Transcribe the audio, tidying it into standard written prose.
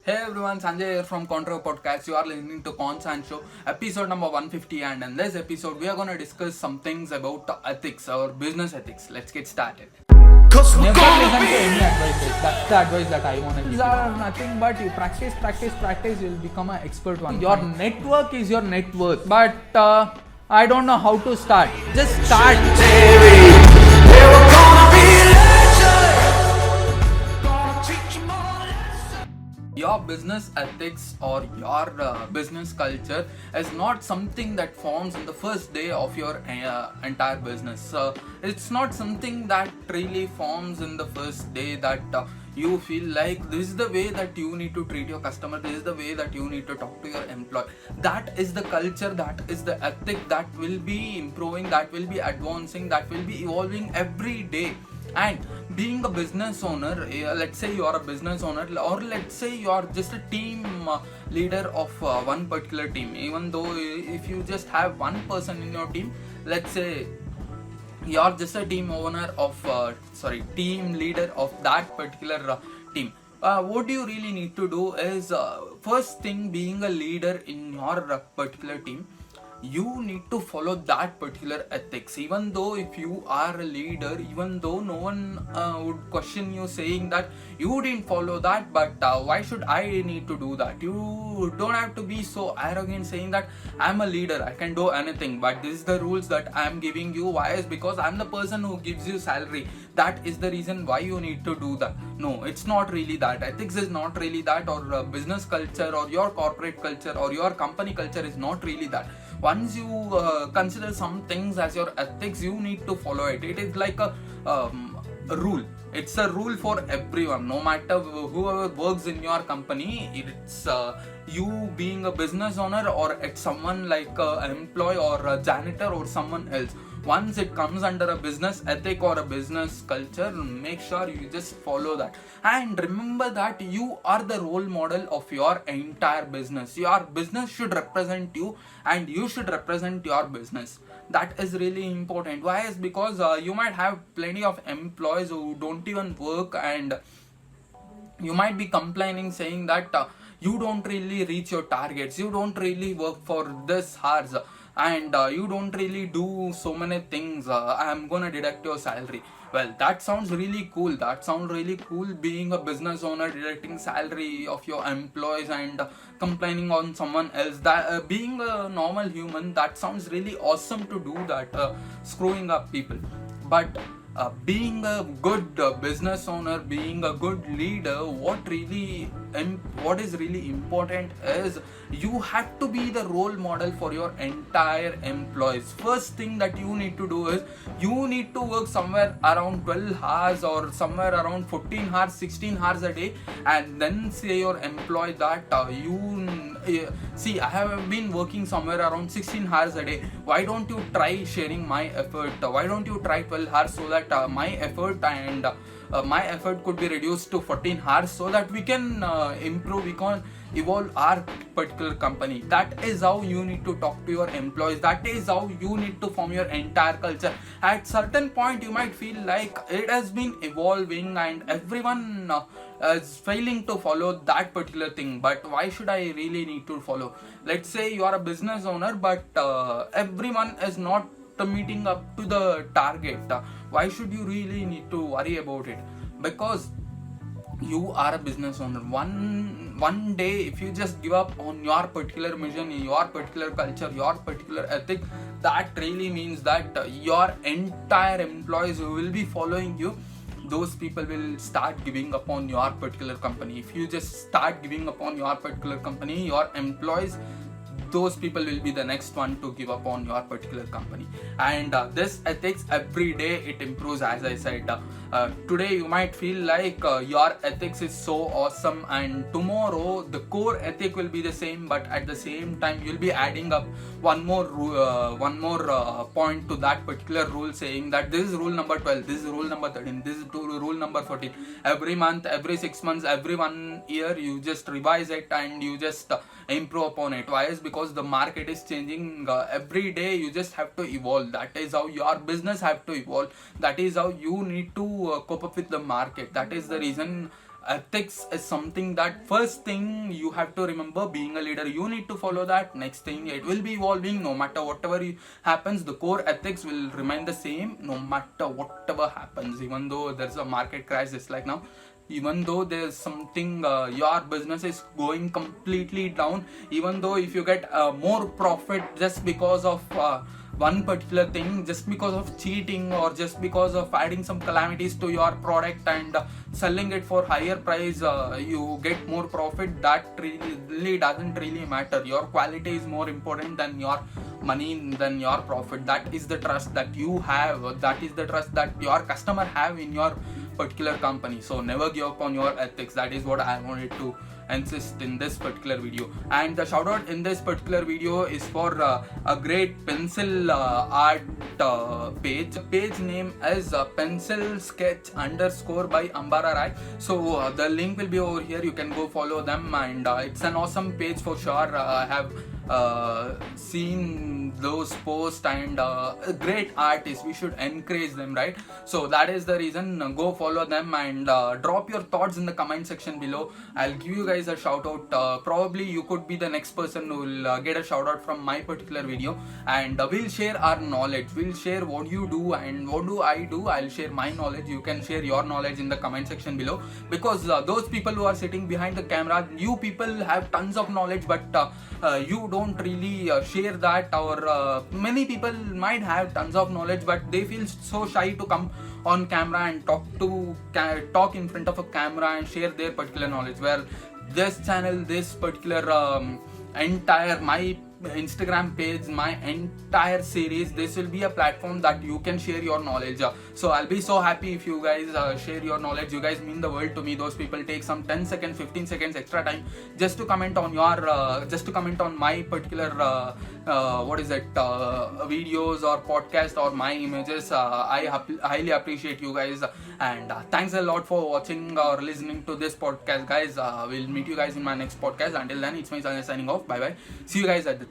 Hey everyone, Sanjay here from Contra Podcast. You are listening to Consan Show, episode number 150. And in this episode, we are going to discuss some things about ethics, or business ethics. Let's get started. Never listen to any advices. That's the advice that I want to give. These are nothing but you practice, you'll become an expert one. Your network is your net worth. But I don't know how to start. Just start. Your business ethics or your business culture is not something that forms in the first day of your entire business. It's not something that really forms in the first day that you feel like this is the way that you need to treat your customer, this is the way that you need to talk to your employee. That is the culture, that is the ethic that will be improving, that will be advancing, that will be evolving every day. And being a business owner, let's say you are a business owner, or let's say you are just a team leader of one particular team. Even though if you just have one person in your team, let's say you're just a team owner of team leader of that particular team. What you really need to do is, first thing, being a leader in your particular team, you need to follow that particular ethics. Even though if you are a leader, even though no one would question you saying that you didn't follow that, but why should I need to do that? You don't have to be so arrogant saying that I'm a leader, I can do anything, but this is the rules that I'm giving you. Why? Is because I'm the person who gives you salary. That is the reason why you need to do that. No, it's not really that. Ethics is not really that, or business culture or your corporate culture or your company culture is not really that. Once you consider some things as your ethics, you need to follow it. It is like a rule. It's a rule for everyone, no matter whoever works in your company. It's you being a business owner, or it's someone like an employee or a janitor or someone else. Once it comes under a business ethic or a business culture, make sure you just follow that. And remember that you are the role model of your entire business. Your business should represent you, and you should represent your business. That is really important. Why? Is because you might have plenty of employees who don't even work, and you might be complaining saying that you don't really reach your targets, you don't really work for this hours, and you don't really do so many things. I'm gonna deduct your salary. Well, that sounds really cool. That sounds really cool, being a business owner, deducting salary of your employees and complaining on someone else. That being a normal human, that sounds really awesome to do that, screwing up people. But being a good business owner, being a good leader, what is really important is you have to be the role model for your entire employees. First thing that you need to do is you need to work somewhere around 12 hours or somewhere around 14 hours, 16 hours a day, and then say your employee that see, I have been working somewhere around 16 hours a day. Why don't you try sharing my effort? Why don't you try 12 hours so that my effort could be reduced to 14 hours, so that we can improve, we can evolve our particular company. That is how you need to talk to your employees. That is how you need to form your entire culture. At certain point, you might feel like it has been evolving and everyone is failing to follow that particular thing. But why should I really need to follow? Let's say you are a business owner, but everyone is not meeting up to the target. Why should you really need to worry about it? Because you are a business owner. One day, if you just give up on your particular mission, your particular culture, your particular ethic, that really means that your entire employees who will be following you, those people will start giving up on your particular company. If you just start giving up on your particular company, your employees, those people will be the next one to give up on your particular company. And this ethics, every day it improves. As I said, today you might feel like your ethics is so awesome, and tomorrow the core ethic will be the same, but at the same time you'll be adding up one more point to that particular rule, saying that this is rule number 12, this is rule number 13, this is rule number 14. Every month, every 6 months, every 1 year, you just revise it and you just improve upon it. Why? Is because the market is changing every day. You just have to evolve. That is how your business have to evolve. That is how you need to cope up with the market. That is the reason ethics is something that first thing you have to remember. Being a leader, you need to follow that. Next thing, it will be evolving no matter whatever happens. The core ethics will remain the same no matter whatever happens. Even though there's a market crisis like now, even though there's something, your business is going completely down, even though if you get more profit just because of one particular thing, just because of cheating or just because of adding some calamities to your product and selling it for higher price, you get more profit, that really doesn't really matter. Your quality is more important than your money, than your profit. That is the trust that you have, that is the trust that your customer have in your particular company. So never give up on your ethics. That is what I wanted to insist in this particular video. And the shout out in this particular video is for a great pencil art page. The page name is pencil sketch underscore by Ambara Rai. So the link will be over here, you can go follow them, and it's an awesome page for sure. I have seen those posts, and great artists, we should encourage them, right? So that is the reason. Go follow them and drop your thoughts in the comment section below. I'll give you guys a shout out. Probably you could be the next person who will get a shout out from my particular video, and we'll share our knowledge, we'll share what you do and what do I do. I'll share my knowledge, you can share your knowledge in the comment section below, because those people who are sitting behind the camera, you people have tons of knowledge, but you don't really share that. Or many people might have tons of knowledge, but they feel so shy to come on camera and talk in front of a camera and share their particular knowledge. Well, this channel, this particular entire my Instagram page, my entire series, this will be a platform that you can share your knowledge. So I'll be so happy if you guys share your knowledge. You guys mean the world to me. Those people take some 10 seconds, 15 seconds extra time just to comment on your just to comment on my particular videos or podcast or my images. I highly appreciate you guys, and thanks a lot for watching or listening to this podcast, guys. We'll meet you guys in my next podcast. Until then, it's my signing off. Bye bye. See you guys at the